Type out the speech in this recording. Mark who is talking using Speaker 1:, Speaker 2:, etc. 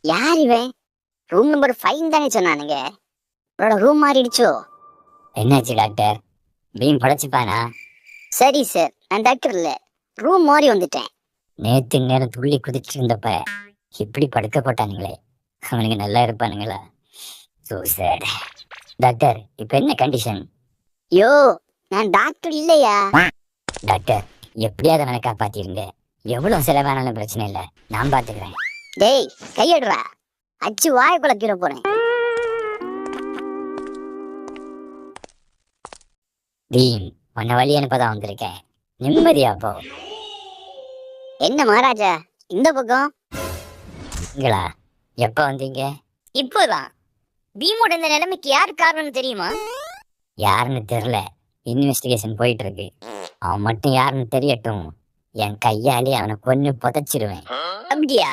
Speaker 1: யார் இவன்? Room number 5 தானே சொன்னானுங்க. உன்னோட ரூம் மாறிடுச்சோ?
Speaker 2: என்னாச்சு டாக்டர்? பீம் படைச்சுப்பானா?
Speaker 1: சரி சார், நான் டாக்டர் இல்ல, ரூம் மாறி வந்துட்டேன்.
Speaker 2: நேத்து நேரம் துள்ளி குதிச்சு இருந்தப்ப இப்படி படுக்க போட்டானுங்களே, அவனுங்க நல்லா இருப்பானுங்களா? So sad. டாக்டர் இப்ப என்ன கண்டிஷன்?
Speaker 1: யோ, நான் டாக்டர் இல்லையா?
Speaker 2: டாக்டர் எப்படியாவது அவனை காப்பாத்திருங்க. எவ்வளவு செலவானாலும் பிரச்சனை இல்லை, நான் பாத்துக்கிறேன்.
Speaker 1: டேய் கையடுறா, அச்சு வாய குழக்கிற போறேன்.
Speaker 2: பீம் உன்னை வழி அனுப்பதான் வந்திருக்கேன், நிம்மதியா போ.
Speaker 1: என்ன மகாராஜா இந்த பக்கம்?
Speaker 2: நீங்களா எப்ப வந்தீங்க?
Speaker 1: இப்போதான். பீமோட இந்த நிலைமைக்கு யார் காரணம்னு தெரியுமா?
Speaker 2: யாருன்னு தெரியல, இன்வெஸ்டிகேஷன் போயிட்டு இருக்கு. அவன் மட்டும் யாருன்னு தெரியட்டும், என் கையாலே அவனை கொன்னு புதைச்சிருவேன்.
Speaker 1: அப்படியா?